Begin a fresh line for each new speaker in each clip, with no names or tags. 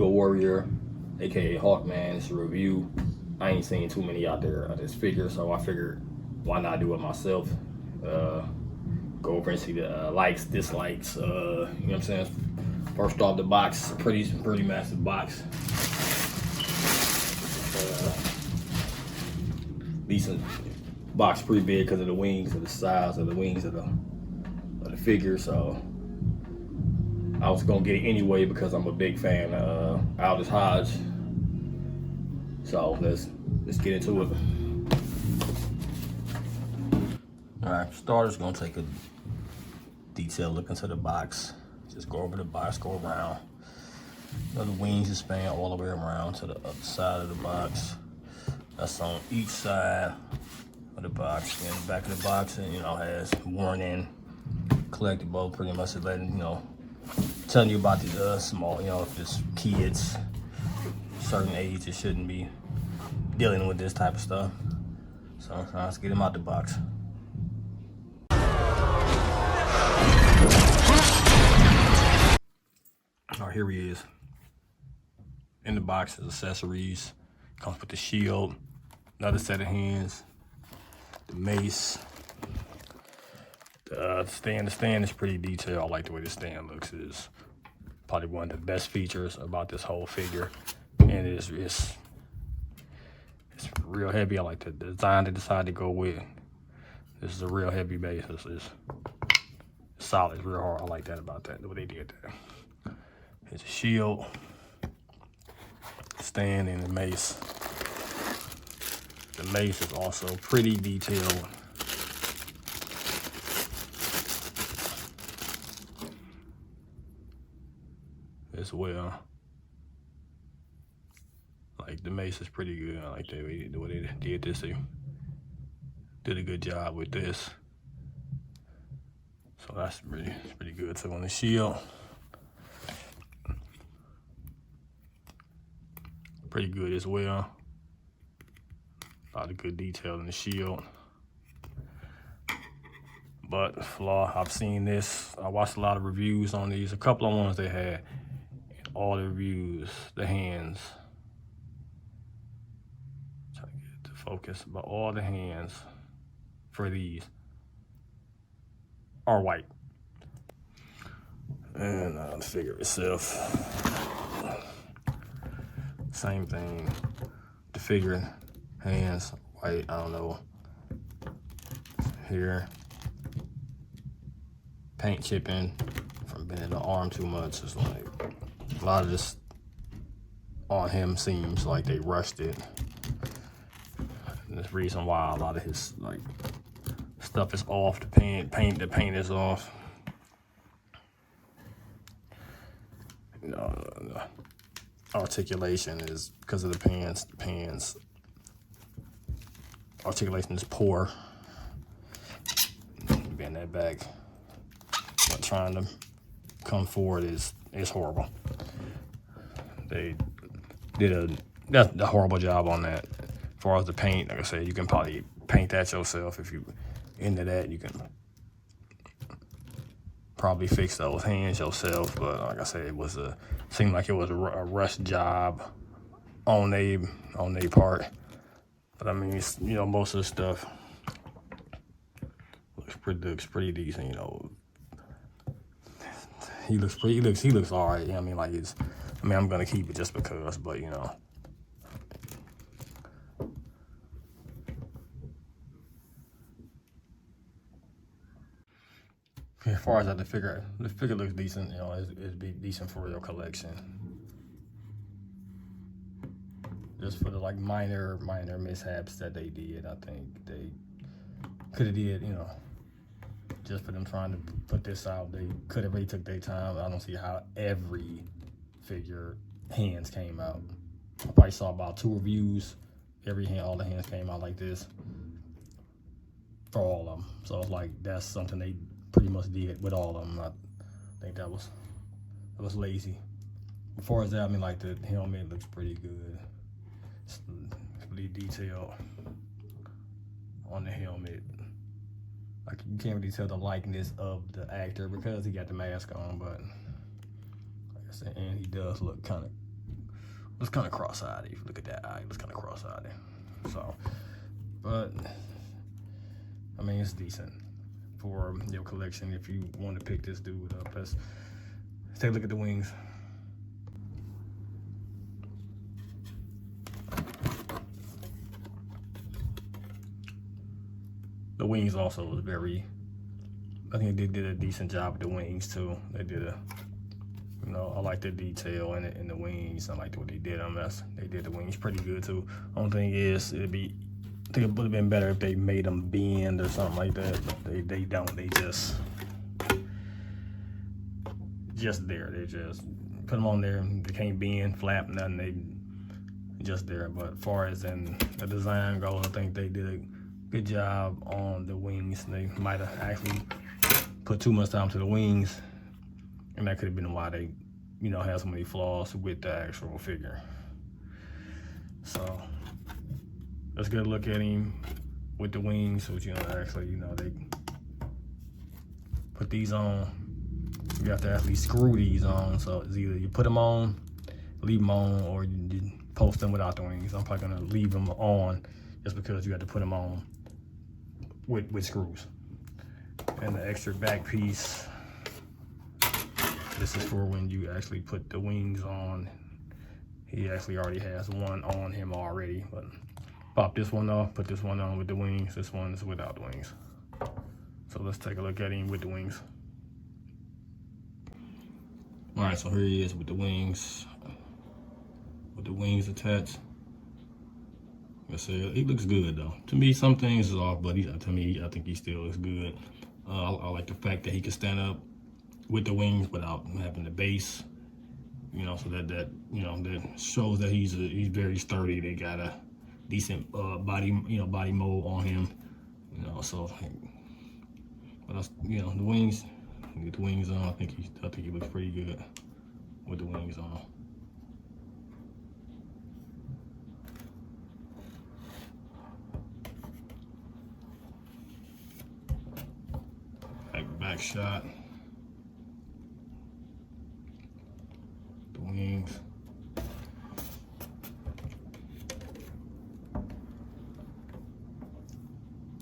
Eagle Warrior, aka HawkMan. It's a review. I ain't seen too many out there of this figure, so I figured why not do it myself. Go over and see the likes, dislikes. You know what I'm saying? First off the box, pretty massive box. Decent box, pretty big because of the wings, of the size of the wings of the figure. So I was gonna get it anyway because I'm a big fan of Aldous Hodge. So let's get into it. All right, starters gonna take a detailed look into the box. Just go over the box, go around. You know, the wings just span all the way around to the other side of the box. That's on each side of the box. And the back of the box, you know, has warning, collectible, pretty much letting, you know, telling you about the small, you know, if it's kids, certain age, it shouldn't be dealing with this type of stuff. So let's get them out the box. All right, here he is. In the box is accessories. Comes with the shield, another set of hands, the mace, the stand. The stand is pretty detailed. I like the way the stand looks. It's probably one of the best features about this whole figure, and it's real heavy. I like the design they decided to go with. This is a real heavy base. It's solid. It's real hard. I like that about that. The way they did that. It's a shield, stand, and the mace. The mace is also pretty detailed. As well. Like, the mace is pretty good. I like the way they did this. They did a good job with this. So that's pretty good. So on the shield, pretty good as well. A lot of good detail in the shield. But flaw, I've seen this. I watched a lot of reviews on these. A couple of ones they had. All the reviews, the hands. Try to get it to focus, but all the hands for these are white. And the figure itself, same thing. The figure, hands, white, I don't know. Here, paint chipping from bending the arm too much. It's like a lot of this on him seems like they rushed it. And there's reason why a lot of his like stuff is off. The paint is off. You know, the articulation is because of the pans. The pans articulation is poor. Bend that back. But trying to come forward is horrible. They did a horrible job on that. As far as the paint, like I said, you can probably paint that yourself. If you into that, you can probably fix those hands yourself. But like I said, it seemed like it was a rush job on their part. But I mean, it's, you know, most of the stuff looks pretty decent. You know, he looks all right. I mean, like I'm gonna keep it just because, but you know. As far as the figure looks decent. You know, it'd be decent for your collection. Just for the like minor mishaps that they did, I think they could have did, you know, just for them trying to put this out, they could have really took their time. I don't see how every figure hands came out. I probably saw about 2 reviews. All the hands came out like this for all of them. So it's like that's something they pretty much did with all of them. I think that was lazy. As far as that, I mean, like the helmet looks pretty good. It's really detailed on the helmet. Like you can't really tell the likeness of the actor because he got the mask on, but like I said, and he does look kind of looks kind of cross-eyed. If you look at that eye, it looks kind of cross-eyed. So, but I mean, it's decent for your collection if you want to pick this dude up. Let's take a look at the wings. The wings also was very, I think they did a decent job with the wings too. They did a, you know, I like the detail in the wings. I liked what they did on this. They did the wings pretty good too. Only thing is, I think it would have been better if they made them bend or something like that. But they don't. They just there. They just put them on there. They can't bend, flap, nothing. They just there. But as far as in the design goes, I think they did a good job on the wings. They might have actually put too much time to the wings, and that could have been why they, you know, had so many flaws with the actual figure. So let's get a look at him with the wings, which, you know, actually, you know, they put these on. You have to actually screw these on. So it's either you put them on, leave them on, or you post them without the wings. I'm probably gonna leave them on just because you have to put them on with screws. And the extra back piece, this is for when you actually put the wings on. He actually already has one on him already, but pop this one off, put this one on with the wings. This one is without the wings. So let's take a look at him with the wings. All right, so here he is with the wings attached. Like I said, he looks good though. To me, some things is off, but to me, I think he still looks good. I like the fact that he can stand up with the wings without having the base. You know, so that you know, that shows that he's very sturdy. They got a decent body mold on him. You know, so but you know, the wings. Get the wings on. I think he looks pretty good with the wings on. Back shot. The wings.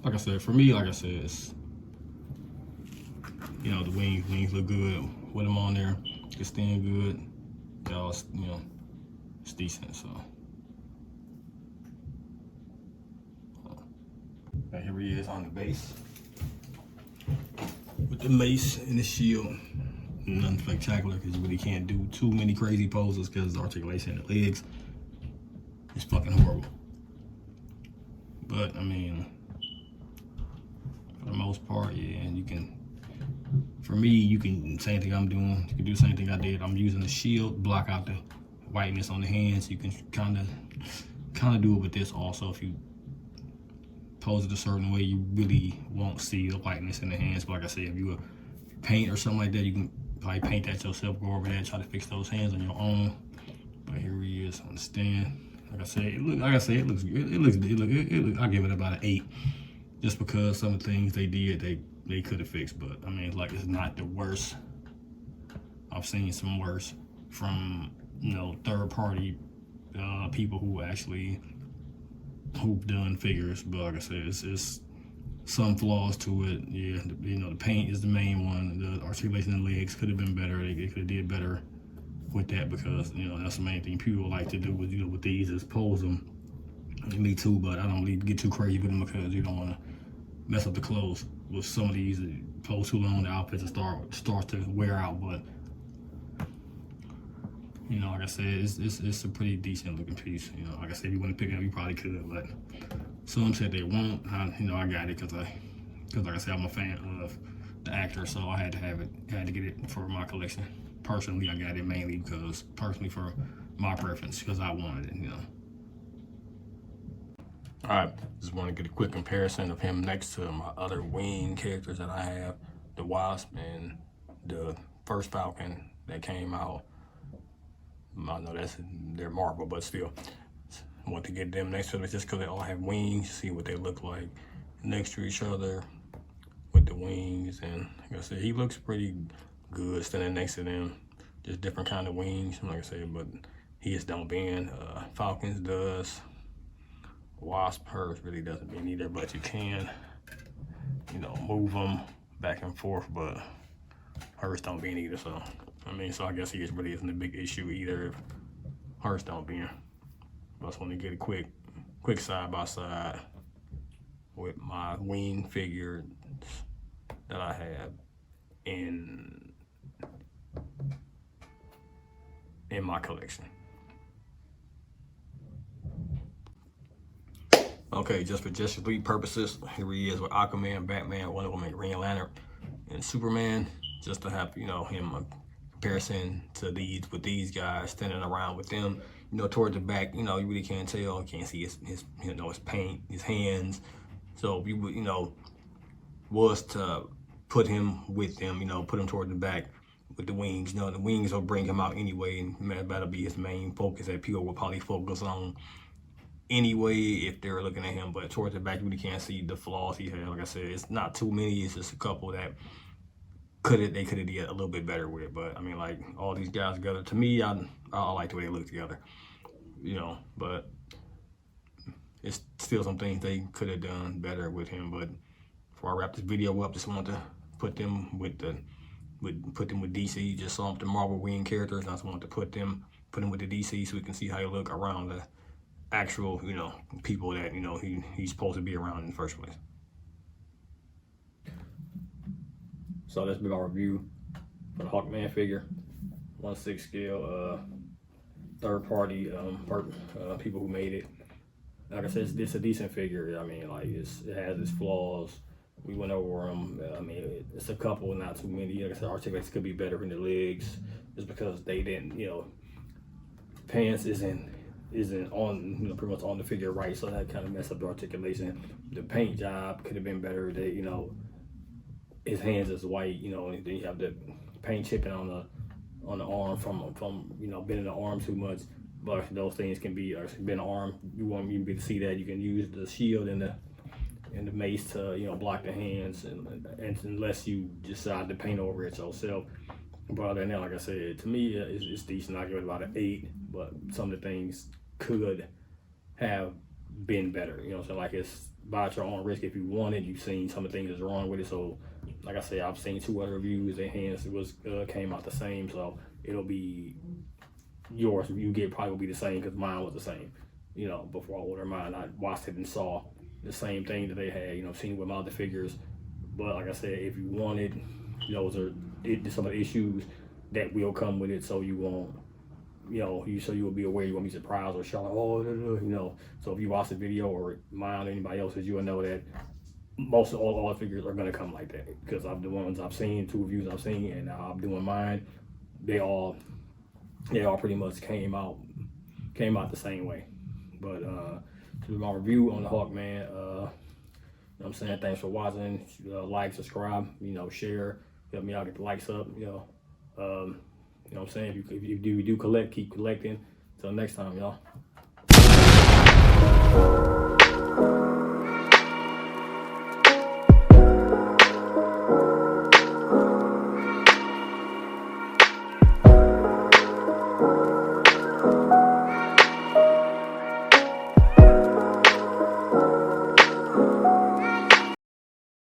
Like I said, for me, it's, you know, the wings look good with them on there. It's staying good. Y'all, you know, it's decent. So, and here he is on the base with the mace and the shield. Nothing spectacular because you really can't do too many crazy poses because the articulation in the legs is fucking horrible. But I mean, for the most part, yeah, and you can. For me, you can, same thing I'm doing, you can do the same thing I did. I'm using the shield, block out the whiteness on the hands. You can kind of do it with this also. If you pose it a certain way, you really won't see the whiteness in the hands. But like I said, if you paint or something like that, you can probably paint that yourself, go over there and try to fix those hands on your own. But here he is on the stand. Like I said, it looks good. I give it about an 8, just because some of the things they did, they could have fixed. But I mean, like, it's not the worst. I've seen some worse from, you know, third-party people who've done figures. But like I said, it's some flaws to it. Yeah, you know, the paint is the main one. The articulation in the legs could have been better. They could have did better with that, because, you know, that's the main thing people like to do with, you know, with these, is pose them. And me too, but I don't really get too crazy with them because you don't want to mess up the clothes. With some of these, pose too long, the outfits start to wear out. But you know, like I said, it's a pretty decent looking piece. You know, like I said, if you want to pick it up, you probably could, but some said they won't. You know, I got it because like I said, I'm a fan of the actor, so I had to have it. Had to get it for my collection. Personally, I got it mainly for my preference, because I wanted it. You know. All right, just want to get a quick comparison of him next to my other wing characters that I have, the Wasp and the first Falcon that came out. I know they're Marvel, but still, I want to get them next to them just because they all have wings, see what they look like next to each other with the wings. And like I said, he looks pretty good standing next to them. Just different kind of wings, like I said, but he just don't bend. Falcons does. Wasp, hers really doesn't bend either, but you can, you know, move them back and forth, but hers don't bend either. So I mean, so I guess he really isn't a big issue either if hers don't bend. But I just want to get a quick side by side with my wing figures that I have in my collection. Okay, just for Justice League purposes, here he is with HawkMan, Batman, Wonder Woman, Green Lantern, and Superman, just to have, you know, him a comparison to these guys standing around with them. You know, towards the back, you know, you really can't tell. You can't see his you know, his paint, his hands. So if you would, you know, was to put him with them, you know, put him toward the back with the wings. You know, the wings will bring him out anyway, and that'll be his main focus that people will probably focus on anyway if they're looking at him. But towards the back, you really can't see the flaws he had. Like I said, it's not too many. It's just a couple that they could have did a little bit better with. But I mean, like, all these guys together, to me, I like the way they look together. You know, but it's still some things they could have done better with him. But before I wrap this video up, just wanted to put them with DC. Just saw the Marvel wing characters, and I just wanted to put them with the DC so we can see how they look around the actual, you know, people that, you know, he's supposed to be around in the first place. So that's been my review for the HawkMan figure, 1/6 scale, third party people who made it. Like I said, it's a decent figure. I mean, like, it has its flaws. We went over them. I mean, it's a couple, not too many. Like I said, articulations could be better in the legs, just because they didn't, you know, pants isn't on, you know, pretty much on the figure right, so that kind of messed up the articulation. The paint job could have been better. They, you know, his hands is white, you know, and then you have the paint chipping on the arm from you know, bending the arm too much. But those things can be bend the arm. You want me to see that, you can use the shield and the mace to, you know, block the hands, and unless you decide to paint over it yourself. But other than that, like I said, to me, it's decent. I give it about an 8, but some of the things could have been better. You know, so like, it's buy at your own risk. If you want it, you've seen some of the things that's wrong with it. So like I said, I've seen 2 other reviews. Their hands came out the same, so it'll be yours. You get probably will be the same, because mine was the same. You know, before I ordered mine, I watched it and saw the same thing that they had. You know, seen with my other figures. But like I said, if you wanted, those are some of the issues that will come with it, so you won't, you know, so you will be aware. You won't be surprised or shocked, oh, you know. So if you watch the video, or mine or anybody else's, you will know that most of all the figures are gonna come like that, because of the ones I've seen, 2 reviews I've seen, and now I'm doing mine. They all pretty much came out the same way. But to my review on the HawkMan, you know what I'm saying, thanks for watching. Like, subscribe, you know, share, help me out, get the likes up, you know. You know what I'm saying, if you do collect, keep collecting. Till next time, y'all.